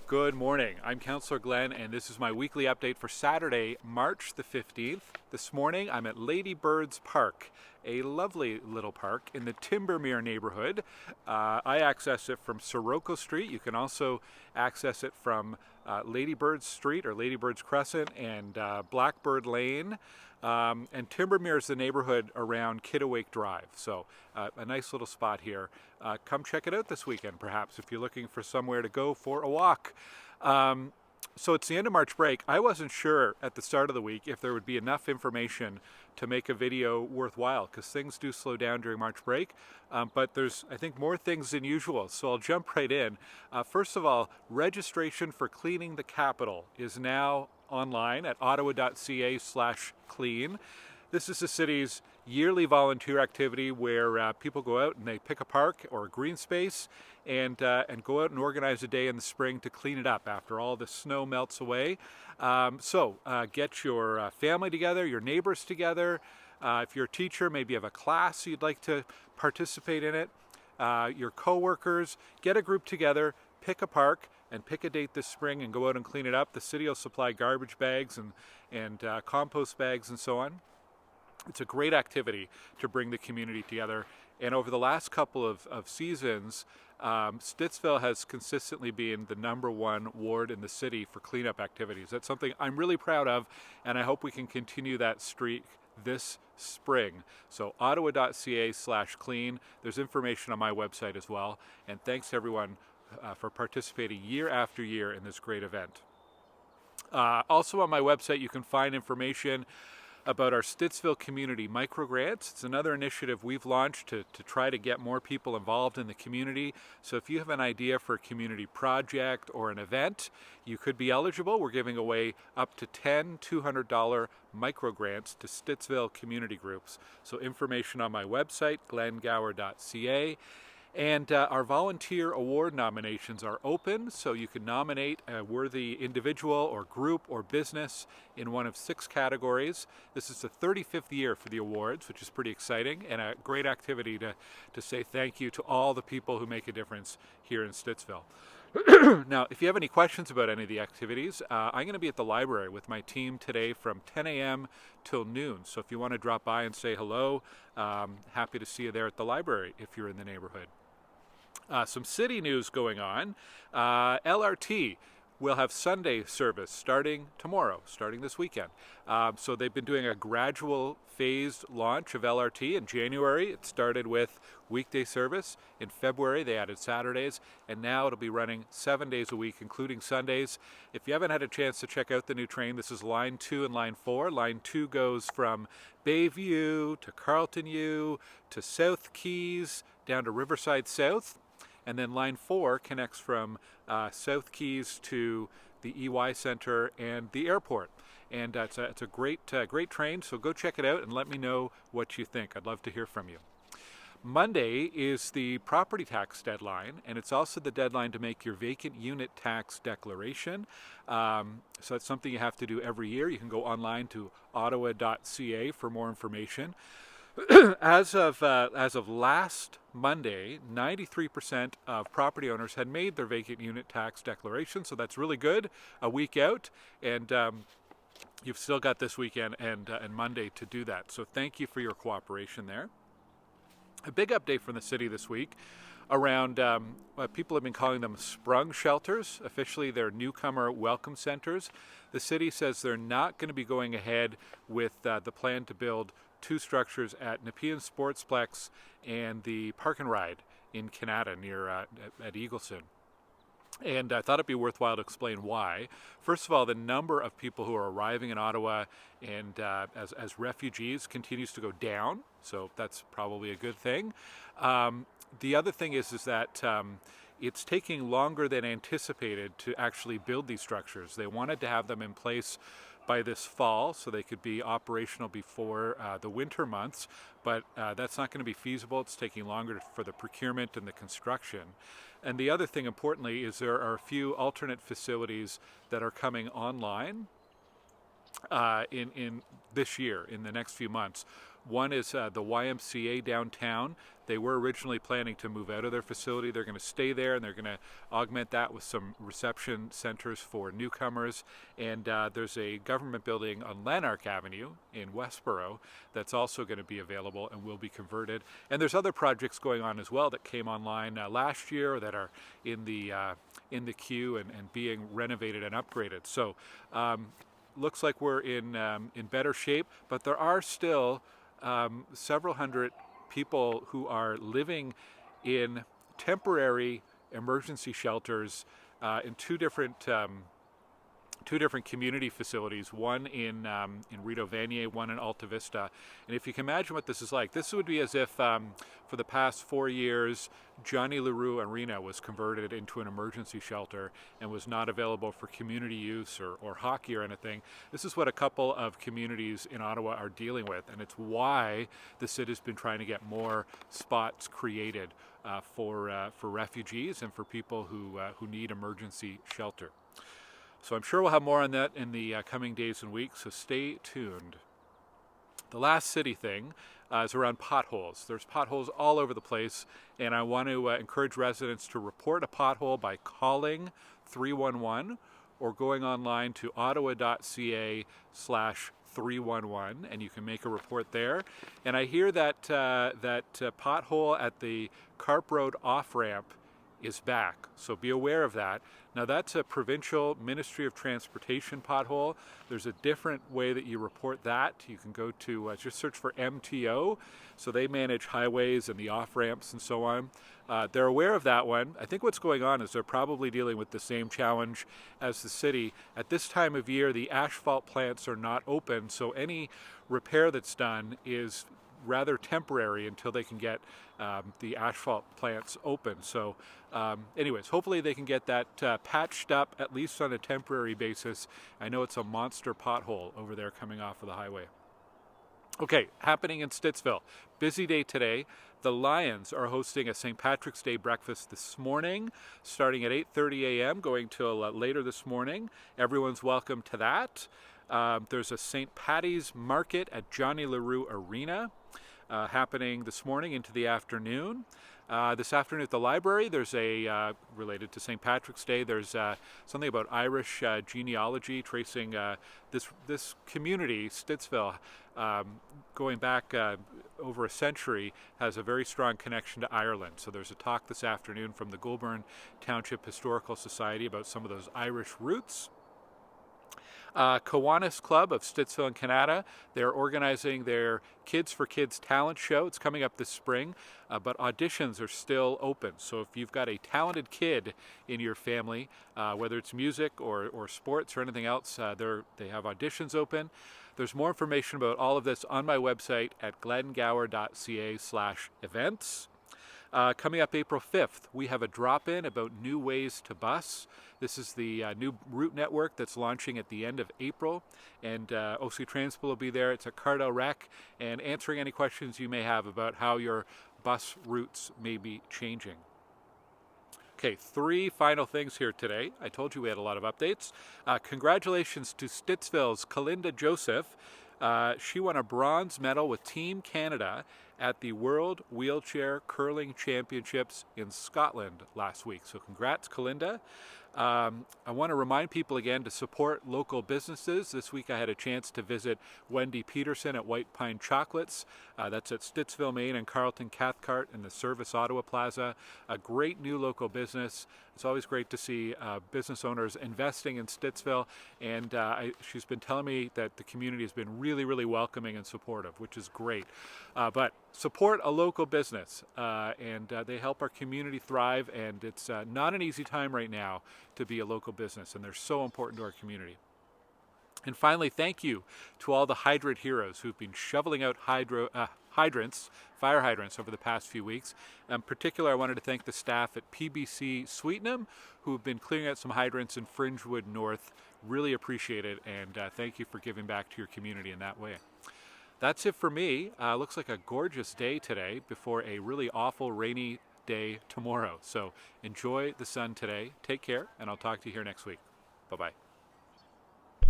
Good morning. I'm Councillor Glen, and this is my weekly update for Saturday, March the 15th. This morning, I'm at Ladybirds Park, a lovely little park in the Timbermere neighbourhood. I access it from Sirocco Street. You can also access it from Ladybirds Street or Ladybirds Crescent and Blackbird Lane. And Timbermere is the neighborhood around Kittiwake Drive, so a nice little spot here. Come check it out this weekend, perhaps, if you're looking for somewhere to go for a walk. So it's the end of March break. I wasn't sure at the start of the week if there would be enough information to make a video worthwhile, because things do slow down during March break, but there's, I think, more things than usual, so I'll jump right in. First of all, registration for cleaning the Capitol is now online at ottawa.ca/clean. This is the city's yearly volunteer activity where people go out and they pick a park or a green space and go out and organize a day in the spring to clean it up after all the snow melts away. So get your family together, your neighbors together. If you're a teacher, maybe you have a class you'd like to participate in it. Your co-workers, get a group together, pick a park, and pick a date this spring and go out and clean it up. The city will supply garbage bags and compost bags and so on. It's a great activity to bring the community together. And over the last couple of seasons, Stittsville has consistently been the #1 ward in the city for cleanup activities. That's something I'm really proud of, and I hope we can continue that streak this spring. So ottawa.ca/clean. There's information on my website as well. And thanks everyone for participating year after year in this great event. Also on my website you can find information about our Stittsville Community Microgrants. It's another initiative we've launched to try to get more people involved in the community. So if you have an idea for a community project or an event, you could be eligible. We're giving away up to 10 $200 microgrants to Stittsville community groups. So information on my website, glengower.ca. And our volunteer award nominations are open, so you can nominate a worthy individual or group or business in one of 6 categories. This is the 35th year for the awards, which is pretty exciting, and a great activity to say thank you to all the people who make a difference here in Stittsville. Now, if you have any questions about any of the activities, I'm going to be at the library with my team today from 10 a.m. till noon. So if you want to drop by and say hello, happy to see you there at the library if you're in the neighborhood. Some city news going on. LRT will have Sunday service starting tomorrow, starting this weekend. So they've been doing a gradual phased launch of LRT. In January it started with weekday service. In February they added Saturdays, and now it'll be running 7 days a week, including Sundays. If you haven't had a chance to check out the new train, this is Line 2 and Line 4. Line 2 goes from Bayview to Carlton U to South Keys down to Riverside South. And then Line 4 connects from South Keys to the EY Center and the airport. And it's a great train, so go check it out and let me know what you think. I'd love to hear from you. Monday is the property tax deadline, and it's also the deadline to make your vacant unit tax declaration. So that's something you have to do every year. You can go online to ottawa.ca for more information. As of last Monday, 93% of property owners had made their vacant unit tax declaration, so that's really good. A week out, and you've still got this weekend and Monday to do that. So thank you for your cooperation there. A big update from the city this week around what people have been calling them sprung shelters. Officially, they're newcomer welcome centers. The city says they're not going to be going ahead with the plan to build 2 structures at Nepean Sportsplex and the Park and Ride in Canada near at Eagleson. And I thought it'd be worthwhile to explain why. First of all, the number of people who are arriving in Ottawa and as refugees continues to go down, so that's probably a good thing. The other thing is that it's taking longer than anticipated to actually build these structures. They wanted to have them in place by this fall so they could be operational before the winter months, but that's not going to be feasible. It's taking longer for the procurement and the construction. And the other thing, importantly, is there are a few alternate facilities that are coming online in this year, in the next few months. One is the YMCA downtown. They were originally planning to move out of their facility. They're going to stay there, and they're going to augment that with some reception centers for newcomers. And there's a government building on Lanark Avenue in Westboro that's also going to be available and will be converted. And there's other projects going on as well that came online last year or that are in the queue and being renovated and upgraded. So looks like we're in better shape, but there are still several hundred people who are living in temporary emergency shelters in two different community facilities, one in Rideau Vanier, one in Alta Vista. And if you can imagine what this is like, this would be as if for the past 4 years, Johnny LaRue Arena was converted into an emergency shelter and was not available for community use or hockey or anything. This is what a couple of communities in Ottawa are dealing with, and it's why the city's been trying to get more spots created for refugees and for people who need emergency shelter. So I'm sure we'll have more on that in the coming days and weeks, so stay tuned. The last city thing is around potholes. There's potholes all over the place, and I want to encourage residents to report a pothole by calling 311 or going online to ottawa.ca/311, and you can make a report there. And I hear that pothole at the Carp Road off-ramp is back, so be aware of that. Now that's a provincial Ministry of Transportation pothole. There's a different way that you report that. You can go to just search for MTO, so they manage highways and the off-ramps and so on. They're aware of that one. I think what's going on is they're probably dealing with the same challenge as the city. At this time of year, the asphalt plants are not open, so any repair that's done is rather temporary until they can get the asphalt plants open. So anyways, hopefully they can get that patched up, at least on a temporary basis. I know it's a monster pothole over there coming off of the highway. Okay, happening in Stittsville. Busy day today. The Lions are hosting a St. Patrick's Day breakfast this morning, starting at 8:30 a.m., going till later this morning. Everyone's welcome to that. There's a St. Paddy's Market at Johnny LaRue Arena happening this morning into the afternoon. This afternoon at the library, there's a, related to St. Patrick's Day, there's something about Irish genealogy, tracing this community, Stittsville, going back over a century, has a very strong connection to Ireland. So there's a talk this afternoon from the Goulburn Township Historical Society about some of those Irish roots. Kiwanis Club of Stittsville and Canada, they're organizing their Kids for Kids talent show. It's coming up this spring, but auditions are still open. So if you've got a talented kid in your family, whether it's music or sports or anything else, they have auditions open. There's more information about all of this on my website at glengower.ca/events. Coming up April 5th, we have a drop-in about new ways to bus. This is the new route network that's launching at the end of April, and OC Transpo will be there. It's a Cardell Rec, and answering any questions you may have about how your bus routes may be changing. Okay, 3 final things here today. I told you we had a lot of updates. Congratulations to Stittsville's Collinda Joseph. She won a bronze medal with Team Canada at the World Wheelchair Curling Championships in Scotland last week. So congrats, Collinda. I want to remind people again to support local businesses. This week I had a chance to visit Wendy Peterson at White Pine Chocolates. That's at Stittsville, Maine, and Carleton Cathcart in the Service Ottawa Plaza. A great new local business. It's always great to see business owners investing in Stittsville, and she's been telling me that the community has been really, really welcoming and supportive, which is great. But support a local business, and they help our community thrive, and it's not an easy time right now to be a local business, and they're so important to our community. And finally, thank you to all the hydrant heroes who've been shoveling out fire hydrants over the past few weeks. In particular, I wanted to thank the staff at PBC Sweetenham who have been clearing out some hydrants in Fringewood North. Really appreciate it, and thank you for giving back to your community in that way. That's it for me. Looks like a gorgeous day today before a really awful rainy day tomorrow. So enjoy the sun today. Take care, and I'll talk to you here next week. Bye-bye.